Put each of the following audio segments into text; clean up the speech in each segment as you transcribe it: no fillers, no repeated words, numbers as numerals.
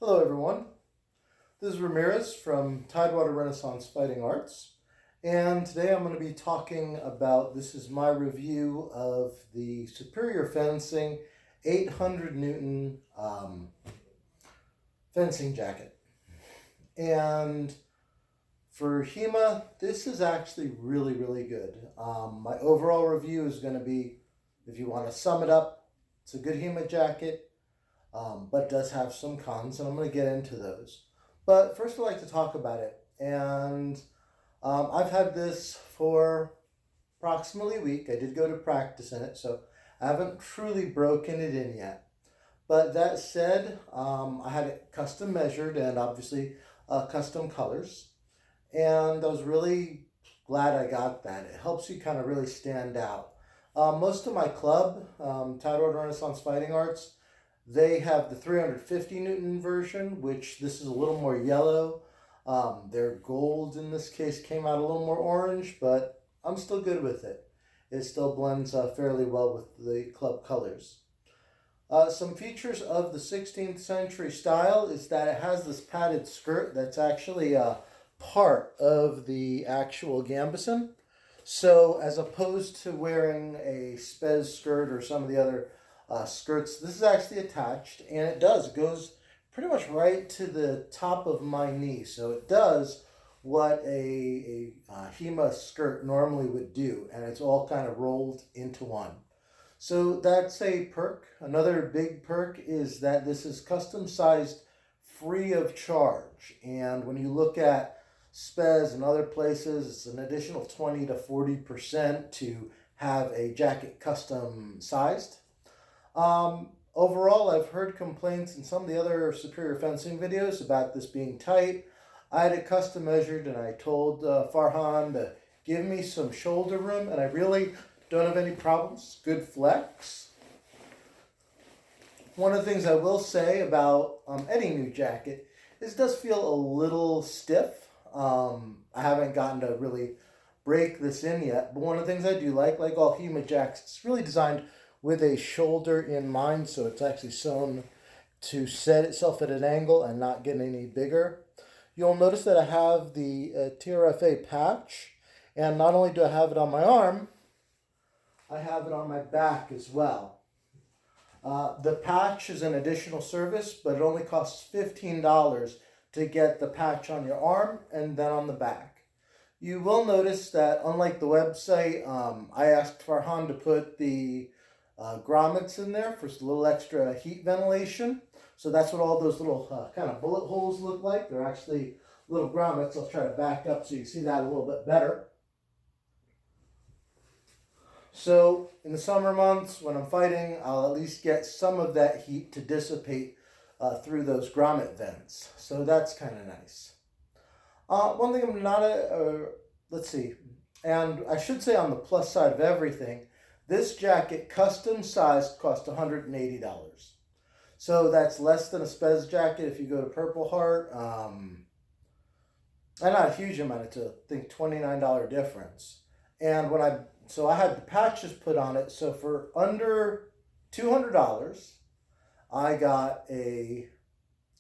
Hello everyone, this is Ramirez from Tidewater Renaissance Fighting Arts, and today I'm going to be talking about, this is my review of the Superior Fencing 800 Newton fencing jacket. And for HEMA, this is actually really good. My overall review is going to be, if you want to sum it up, it's a good HEMA jacket. But it does have some cons, and I'm going to get into those. But first, I'd like to talk about it. And I've had this for approximately a week. I did go to practice in it, so I haven't truly broken it in yet. But that said, I had it custom measured and obviously custom colors. And I was really glad I got that. It helps you kind of really stand out. Most of my club, Tidewater Renaissance Fighting Arts, they have the 350 Newton version, which this is a little more yellow. Their gold in this case came out a little more orange, but I'm still good with it. It still blends fairly well with the club colors. Some features of the 16th century style is that it has this padded skirt that's actually a part of the actual gambeson. So as opposed to wearing a spez skirt or some of the other skirts, this is actually attached, and it goes pretty much right to the top of my knee. So it does what a HEMA skirt normally would do, and it's all kind of rolled into one. So that's a perk. Another big perk is that this is custom sized free of charge. And when you look at Spez and other places, it's an additional 20 to 40% to have a jacket custom sized. Overall, I've heard complaints in some of the other Superior Fencing videos about this being tight. I had it custom measured, and I told Farhan to give me some shoulder room, and I really don't have any problems. Good flex. One of the things I will say about any new jacket is it does feel a little stiff. I haven't gotten to really break this in yet, but one of the things I do like all HEMA jackets, it's really designed with a shoulder in mind, so it's actually sewn to set itself at an angle and not get any bigger. You'll notice that I have the TRFA patch, and not only do I have it on my arm, I have it on my back as well. The patch is an additional service, but it only costs $15 to get the patch on your arm and then on the back. You will notice that unlike the website, I asked Farhan to put the grommets in there for a little extra heat ventilation. So that's what all those little kind of bullet holes look like. They're actually little grommets. I'll try to back up so you can see that a little bit better. So in the summer months when I'm fighting, I'll at least get some of that heat to dissipate through those grommet vents. So that's kind of nice. One thing I'm not let's see, and I should say on the plus side of everything, this jacket, custom sized, cost $180. So that's less than a Spez jacket if you go to Purple Heart. And not a huge amount, it's I think $29 difference. And so I had the patches put on it. So for under $200, I got a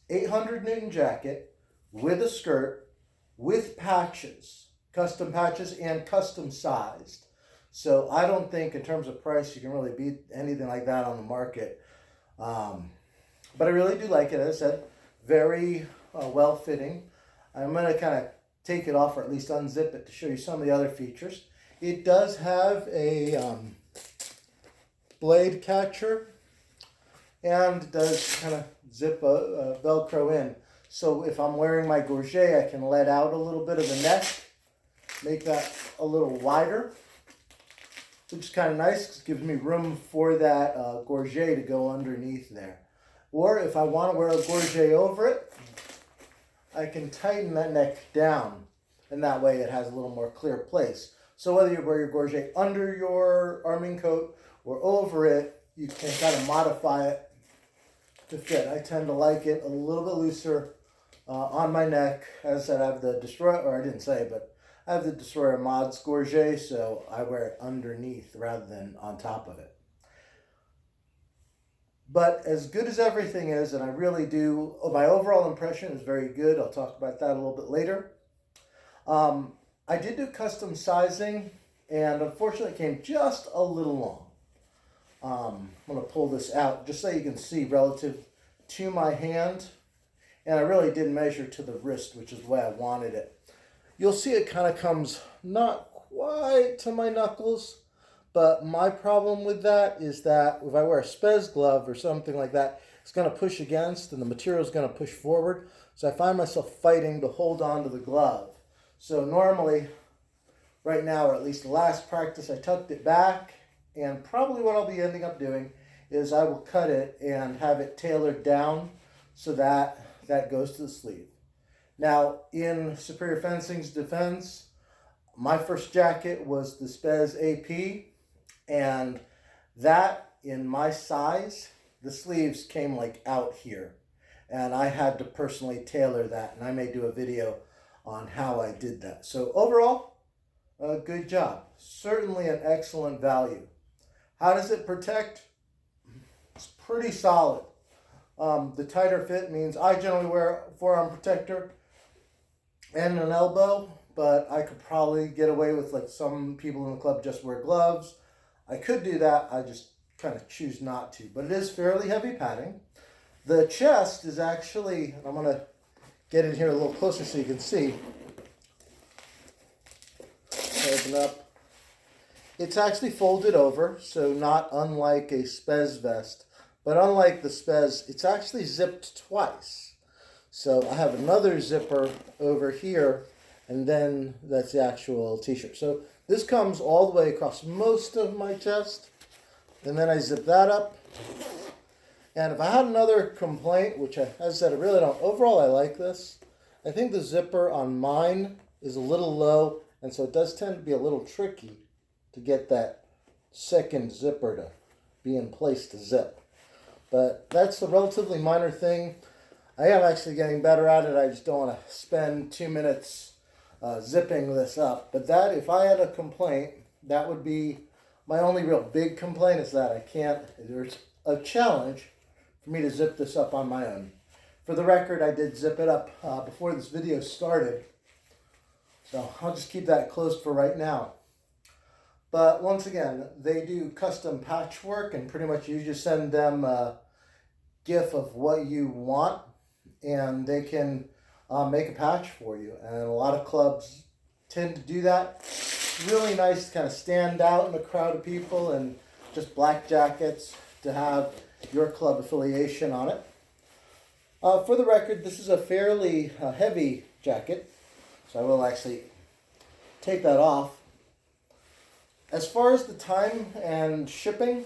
800 Newton jacket with a skirt, with patches, custom patches and custom sized. So I don't think in terms of price you can really beat anything like that on the market. But I really do like it. As I said, very well fitting. I'm going to kind of take it off, or at least unzip it to show you some of the other features. It does have a blade catcher, and it does kind of zip Velcro in. So if I'm wearing my gorget, I can let out a little bit of the neck, make that a little wider, which is kind of nice because it gives me room for that gorget to go underneath there. Or if I want to wear a gorget over it, I can tighten that neck down, and that way it has a little more clear place. So whether you wear your gorget under your arming coat or over it, you can kind of modify it to fit. I tend to like it a little bit looser on my neck. As I said, I have the Destroyer, or I didn't say, but I have the Destroyer Mods gorget, so I wear it underneath rather than on top of it. But as good as everything is, and I really do, my overall impression is very good. I'll talk about that a little bit later. I did do custom sizing, and unfortunately it came just a little long. I'm going to pull this out just so you can see relative to my hand. And I really did measure to the wrist, which is the way I wanted it. You'll see it kind of comes not quite to my knuckles, but my problem with that is that if I wear a Spez glove or something like that, it's going to push against and the material is going to push forward. So I find myself fighting to hold on to the glove. So normally, right now, or at least the last practice, I tucked it back, and probably what I'll be ending up doing is I will cut it and have it tailored down so that that goes to the sleeve. Now, in Superior Fencing's defense, my first jacket was the Spez AP, and that, in my size, the sleeves came like out here, and I had to personally tailor that, and I may do a video on how I did that. So overall, a good job. Certainly an excellent value. How does it protect? It's pretty solid. The tighter fit means I generally wear a forearm protector and an elbow, but I could probably get away with, like some people in the club just wear gloves. I could do that, I just kind of choose not to, but it is fairly heavy padding. The chest is actually, I'm going to get in here a little closer so you can see. Open up. It's actually folded over, so not unlike a Spez vest. But unlike the Spez, it's actually zipped twice. So I have another zipper over here, and then that's the actual t-shirt. So this comes all the way across most of my chest, and then I zip that up. And if I had another complaint, which as I said, I really don't, overall I like this. I think the zipper on mine is a little low, and so it does tend to be a little tricky to get that second zipper to be in place to zip. But that's a relatively minor thing. I am actually getting better at it. I just don't want to spend 2 minutes zipping this up. But that, if I had a complaint, that would be my only real big complaint, is that I can't, there's a challenge for me to zip this up on my own. For the record, I did zip it up before this video started. So I'll just keep that closed for right now. But once again, they do custom patchwork, and pretty much you just send them a GIF of what you want, and they can make a patch for you. And a lot of clubs tend to do that. Really nice to kind of stand out in a crowd of people, and just black jackets to have your club affiliation on it. For the record, this is a fairly heavy jacket, so I will actually take that off. As far as the time and shipping,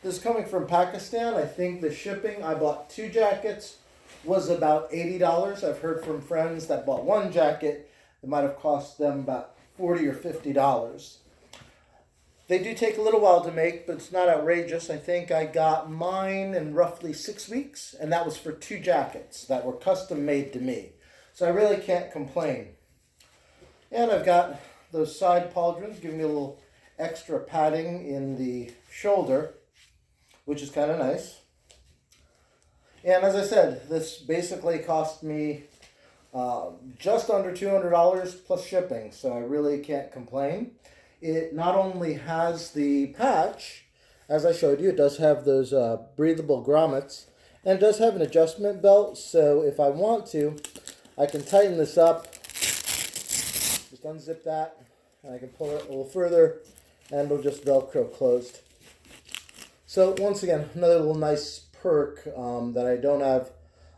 this is coming from Pakistan. I think the shipping, I bought 2 jackets, was about $80. I've heard from friends that bought 1 jacket. It might have cost them about $40 or $50. They do take a little while to make, but it's not outrageous. I think I got mine in roughly 6 weeks, and that was for 2 jackets that were custom made to me. So I really can't complain. And I've got those side pauldrons giving me a little extra padding in the shoulder, which is kind of nice. And as I said, this basically cost me just under $200 plus shipping, so I really can't complain. It not only has the patch, as I showed you, it does have those breathable grommets, and it does have an adjustment belt, so if I want to, I can tighten this up, just unzip that, and I can pull it a little further, and it'll just Velcro closed. So once again, another little nice perk that I don't have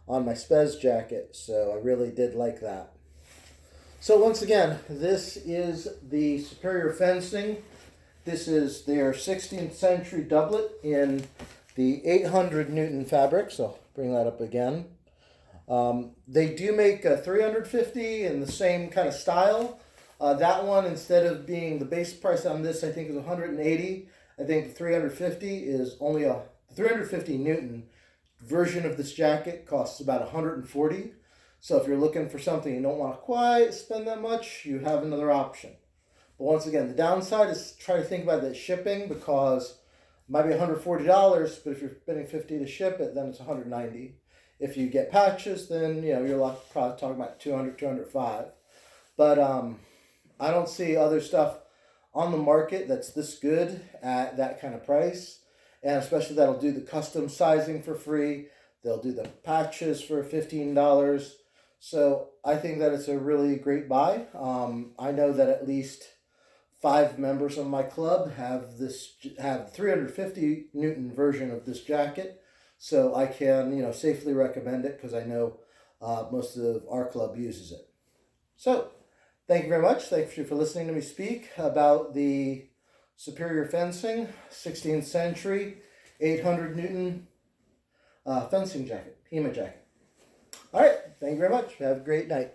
on my Spez jacket, so I really did like that. So once again, this is the Superior Fencing. This is their 16th century doublet in the 800 Newton fabric, so I'll bring that up again. They do make a 350 in the same kind of style. That one, instead of being the base price on this, I think is 180. I think the 350 is only a 350 Newton version of this jacket costs about 140. So if you're looking for something you don't want to quite spend that much, you have another option. But once again, the downside is try to think about the shipping, because might be $140, but if you're spending $50 to ship it, then it's $190. If you get patches, then you're probably talking about $200, $205. But I don't see other stuff on the market that's this good at that kind of price, and especially that'll do the custom sizing for free. They'll do the patches for $15. So I think that it's a really great buy. I know that at least 5 members of my club have 350 Newton version of this jacket, so I can safely recommend it because I know most of our club uses it. So thank you very much. Thank you for listening to me speak about the Superior Fencing 16th century 800 Newton fencing jacket, HEMA jacket. All right, thank you very much. Have a great night.